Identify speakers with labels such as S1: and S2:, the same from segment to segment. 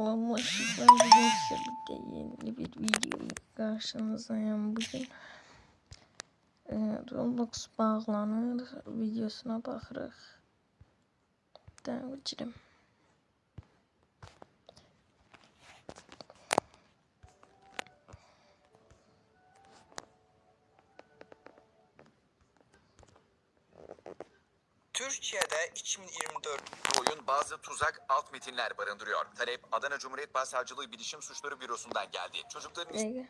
S1: Selamünaleyküm. Bugün size yeni bir video karşınızdayım. Bugün Roblox bağlanır videosuna baxırıq. Devam edelim.
S2: Türkiye'de 2024 oyun bazı tuzak alt metinler barındırıyor. Talep Adana Cumhuriyet Başsavcılığı Bilişim Suçları Bürosu'ndan geldi. Çocukların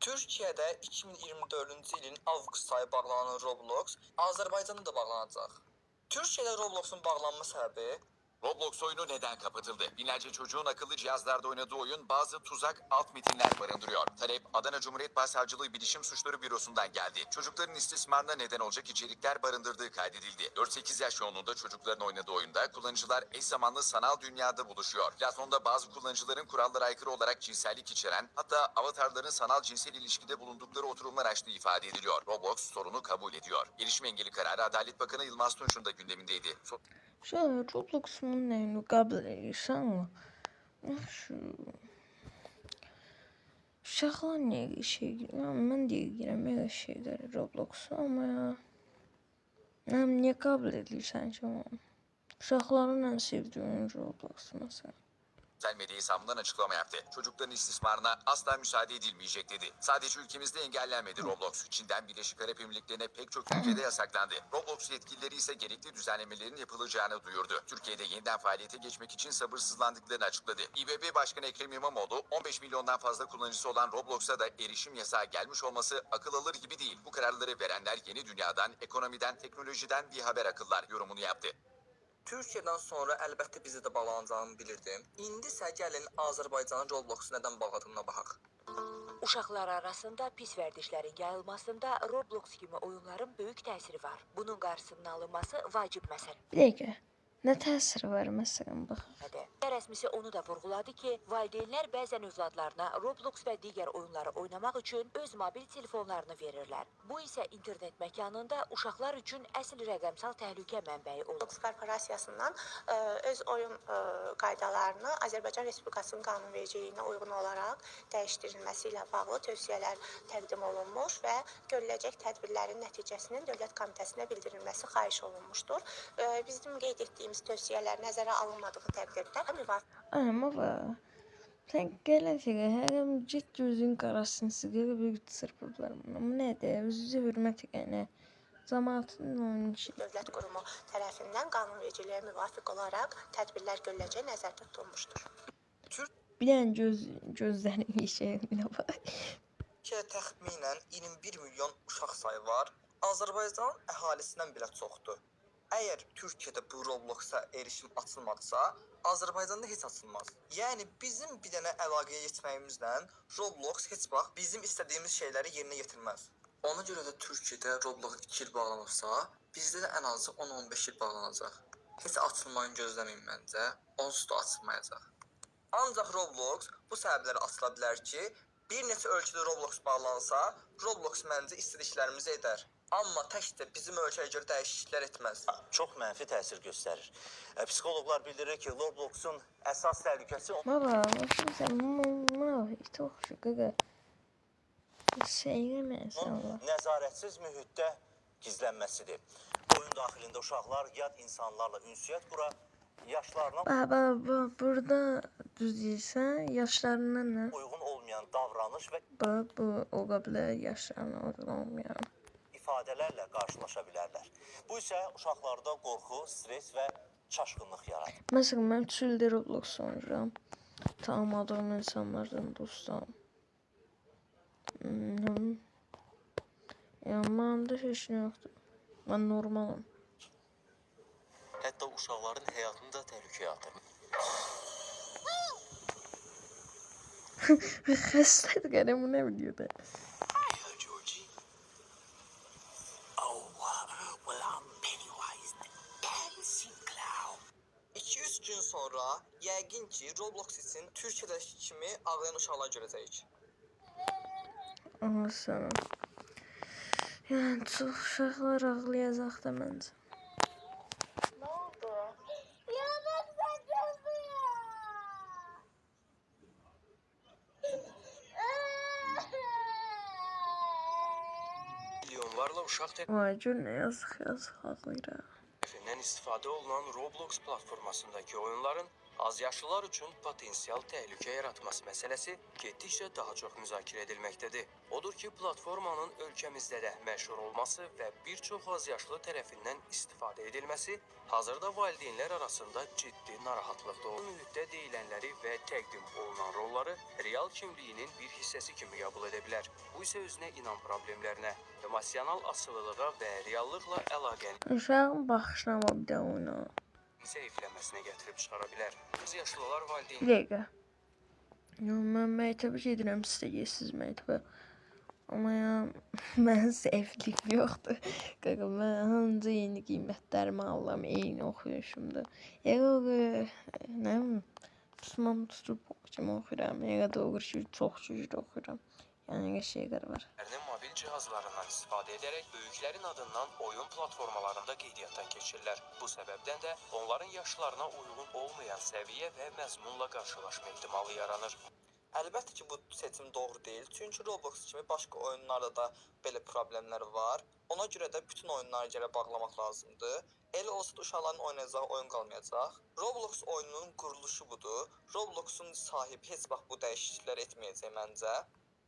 S2: Türkiye'de 2024 ilin avqust ayı bağlanan Roblox Azerbaycan'da da bağlanacak. Türkiye'de Roblox'un bağlanma sebebi Roblox oyunu neden kapatıldı? Binlerce çocuğun akıllı cihazlarda oynadığı oyun bazı tuzak alt metinler barındırıyor. Talep Adana Cumhuriyet Başsavcılığı Bilişim Suçları Bürosu'ndan geldi. Çocukların istismarına neden olacak içerikler barındırdığı kaydedildi. 4-8 yaş yoğunluğunda çocukların oynadığı oyunda kullanıcılar eş zamanlı sanal dünyada buluşuyor. Platformda bazı kullanıcıların kurallara aykırı olarak cinsellik içeren, hatta avatarların sanal cinsel ilişkide bulundukları oturumlar açtığı ifade ediliyor. Roblox sorunu kabul ediyor. Erişim engeli kararı Adalet Bakanı Yılmaz Tunç'un da gündemindeydi.
S1: Şöyle Roblox'un neyini kabul edirsən ama uşaqlar niyə mən deyə girəm şeyləri Roblox'a ama ya niyə kabul edirsən ki onu? Uşaqların ən sevdiyi oyun Roblox mesela.
S2: Sosyal medya hesabından açıklama yaptı. Çocukların istismarına asla müsaade edilmeyecek dedi. Sadece ülkemizde engellenmedi Roblox. Çin'den Birleşik Arap Emirlikleri'ne pek çok ülkede yasaklandı. Roblox yetkilileri ise gerekli düzenlemelerin yapılacağını duyurdu. Türkiye'de yeniden faaliyete geçmek için sabırsızlandıklarını açıkladı. İBB Başkanı Ekrem İmamoğlu, 15 milyondan fazla kullanıcısı olan Roblox'a da erişim yasağı gelmiş olması akıl alır gibi değil. Bu kararları verenler yeni dünyadan, ekonomiden, teknolojiden bir haber akıllar yorumunu yaptı. Türkiye'den sonra əlbəttə bizi də bağlanacağını bilirdim. İndi isə gəlin Azərbaycanın Roblox-u nədən bağladığına baxaq.
S3: Uşaqlar arasında pis vərdişlərin yayılmasında Roblox kimi oyunların böyük təsiri var. Bunun qarşısının alınması vacib məsələ.
S1: Bir dakika. Ne təsiri var məsələn bax.
S3: Rəsmisi onu da vurğuladı ki, valideynlər bəzən övladlarına Roblox və digər oyunları oynamaq üçün öz mobil telefonlarını verirlər. Bu isə internet məkanında uşaqlar üçün əsl rəqəmsal təhlükə mənbəyi olur.
S4: Roblox korporasiyasından öz oyun qaydalarını Azərbaycan Respublikasının qanunvericiliyinə uyğun olaraq dəyişdirilməsi ilə bağlı tövsiyələr təqdim olunmuş və görüləcək tədbirlərin nəticəsinin Dövlət Komitəsinə bildirilməsi xahiş olunmuşdur. Bizim qeyd etdiyimiz tövsiyələr nəzərə alınmadığı təqdirdə
S1: Ama bak. Sen gələcəkə hər cid gözün qarasını sigara bir çırpıblar bunu. Bu nədir? Özünüzə hörmət edin. Cəmaətin onun için.
S4: Dövlət qurumu tərəfindən qanunvericiliyə müvafiq olaraq tədbirlər görüləcəyi nəzərdə tutulmuşdur.
S1: Bir dənə gözlərin işəyə bax.
S2: Türkiye'de təxminən 21 milyon uşaq sayı var. Azərbaycan əhalisindən belə çoxdur. Əgər Türkiye'de bu Roblox'a erişim açılmadısa, Azərbaycanda heç açılmaz. Yəni bizim bir dənə əlaqəyə geçməyimizlə Roblox heç vaxt bizim istədiyimiz şeyləri yerinə yetirməz. Ona görə də Türkiye'de Roblox 2 il bağlanırsa, bizdə də ən azı 10-15 il bağlanacaq. Heç açılmayın gözləməyin məncə, onsuz da açılmayacaq. Ancaq Roblox bu səbəblərə açıla bilər ki, bir neçə ölkədə Roblox bağlansa, Roblox məncə istədiklərimizi edər. Amma təkcə bizim ölkəyə görə dəyişikliklər etməz.
S5: Çox mənfi təsir göstərir. Psixoloqlar bildirir ki, Roblox'un əsas təhlükəsi
S1: Baba, sen çok şu gaga. Şey mesela.
S5: nəzarətsiz mühitdə gizlənməsidir. Oyun daxilində uşaqlar yad insanlarla ünsiyyət qura, yaşlarına
S1: Baba, burada düzeysen yaşlarından ne?
S5: uyğun olmayan davranış və
S1: Bu o kadar yaşlarına olmayan.
S5: ifadələrlə qarşılaşa bilərlər. Bu isə uşaqlarda qorxu, stres və çaşqınlıq yaradır.
S1: Mesela ben 3 ildir Roblox oynayıram. Tanımadığım insanlardan dostum. Ya məndə heç nə yoxdur. Mən normalam.
S5: Hətta uşaqların həyatını da təhlükəyə atır.
S1: Xəstədir qərəm, bu nə videoda?
S2: Hi, Georgie. Oh, well, I'm Pennywise the Dancing Clown. 2-3 gün sonra yəqin ki, Roblox için Türkiyədəki kimi ağlayan uşaqlar görəcəyik.
S1: Anlasana. Yani çox uşaqlar ağlayacaq da məncə.
S4: Nə oldu?
S6: oyunlarla uşaq
S1: Vay gör nə yazıq ağlayıram.
S6: tərəfindən istifadə olunan Roblox platformasındakı oyunların azyaşlılar üçün potensial təhlükə yaratması məsələsi getdikcə daha çox müzakirə edilməkdədir. Odur ki, platformanın ölkəmizdə də məşhur olması və bir çox azyaşlı tərəfindən istifadə edilməsi hazırda valideynlər arasında ciddi narahatlıq doğurur. Bu mühitdə deyilənləri və təqdim olunan rolları real kimliyinin bir hissəsi kimi qəbul edə bilər. Bu isə özünə inam problemlərinə, emosional asılılığa və reallıqla əlaqənin
S1: Uşağın baxışına bax bir də oyna.
S6: zəifləməsinə gətirib çıxara bilər. Azyaşlılar
S1: Bir
S6: valideyn
S1: dəqiqə. Ya, mən məktəbə gedirəm, siz də gedirsiniz məktəbə. Amma ya, mən zəiflik yoxdur. Qaqa, mən hansı yeni qiymətlərimi alıram, eyni oxuyuşumda. Nə bilim, tutub kimi oxuyuram. Elə doğru ki, çox güclü oxuyuram. Yəni, şeylər var.
S6: mobil cihazlarından istifadə edərək böyüklərin adından oyun platformalarında qeydiyyatdan keçirirlər. Bu səbəbdən də onların yaşlarına uyğun olmayan səviyyə və məzmunla qarşılaşma ehtimalı yaranır.
S7: Əlbəttə ki, bu seçim doğru deyil. Çünki Roblox kimi başqa oyunlarda da belə problemlər var. Ona görə də bütün oyunları gərək bağlamaq lazımdır. Elə olsa da uşaqların oynayacağı oyun qalmayacaq. Roblox oyununun quruluşu budur. Robloxun sahibi heç vaxt bu dəyişikliklər etməyəcək məncə.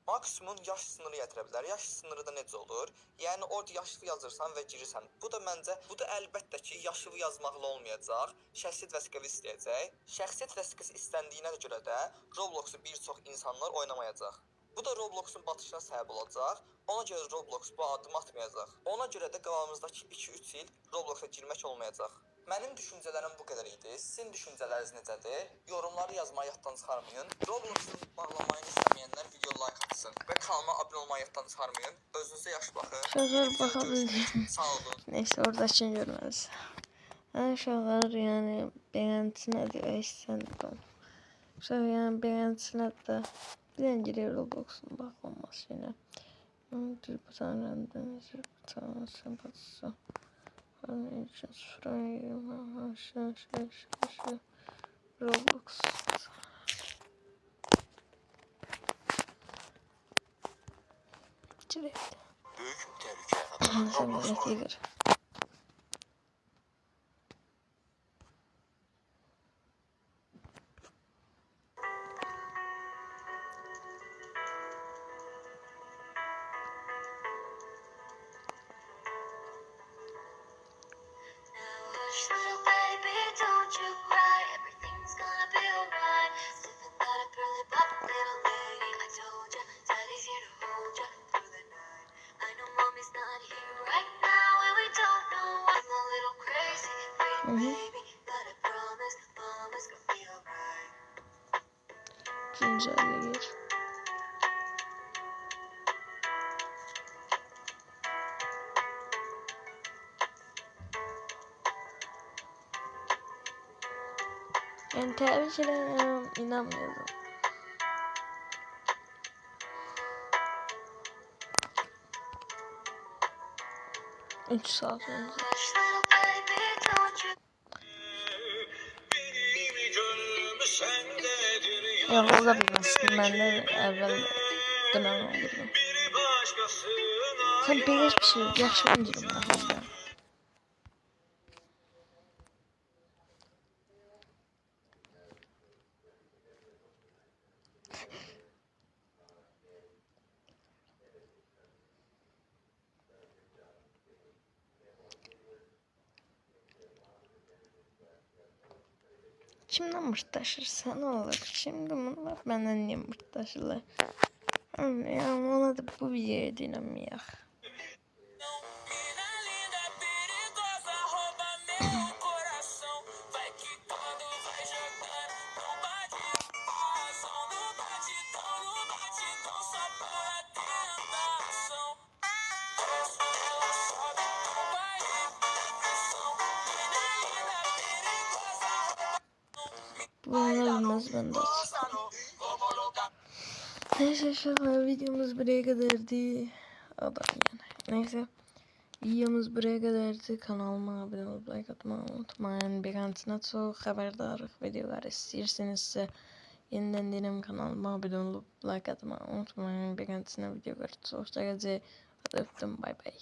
S7: Maksimum yaş sınırı gətirə bilər. Yaş sınırı da necə olur? Yəni orada yaşlı yazırsan və girirsən. Bu da əlbəttə ki, yaşlı yazmaqla olmayacaq. Şəxsiyyət vəsiqəsi istəyəcək. Şəxsiyyət vəsiqəsi istəndiyinə görə də Robloxu bir çox insanlar oynamayacaq. Bu da Robloxun batışına səbəb olacaq. Ona görə Roblox bu addım atmayacaq. Ona görə də qabağımızdakı 2-3 il Robloxa girmək olmayacaq. Mənim düşüncələrim bu qədər idi. Sizin düşüncələriniz necədir? Yorumları yazmayı yaddan çıxarmayın. Robloxu bağlamayı istəməyənlər video like atsın və kanalıma abunə olmayı yaddan çıxarmayın. Özünüzə yaxşı baxın.
S1: Uşaqlar baxa bildim.
S7: Sağ olun.
S1: Neyse, oradakini görməliyiz. Uşaqlar, yəni, beğensinədir, əysən. Uşaq, yəni, beğensinədir də. Bir dənə girək Robloxun bağlanması yenə. Düz bu tanrıdan, sempatisi. Roblox. Direkt.
S6: Böyük təhlükə
S1: Sen böyle gelir.
S8: Little baby, don't you cry. Everything's gonna be alright. Sipping that a pearly pop, little lady. I told ya, daddy's here to hold ya through the night. I know mommy's not here right now, and we don't know why. I'm a little crazy, pretty baby, but I promise, mama's gonna be alright.
S1: Güncelleyir. Yani tebrik ederim, inanmıyorum. Üç saat önce.
S8: Hush, little baby, don't you
S1: Yalnız da bilmiştim, ben de evvel dönem olurdum. Sen bir şey yaxşı öncürüm ben. Kimden mırtlaşırsa ne olur? Şimdi bunlar benden niye mırtlaşırlar? Ya ona da bu videoya dinamıyor. Bunu bilmez ben de. Neyse şaka videomuz buraya kadardı. Adam yani. Neyse. Videomuz buraya kadardı. Kanalıma abone olup like atmayı unutmayın. Beğentisine çok haberdarlık videolar istiyorsanızsa yeniden dedim kanalıma abone olup like atmayı unutmayın. Beğentisine videolar çok da Öptüm, bay bay.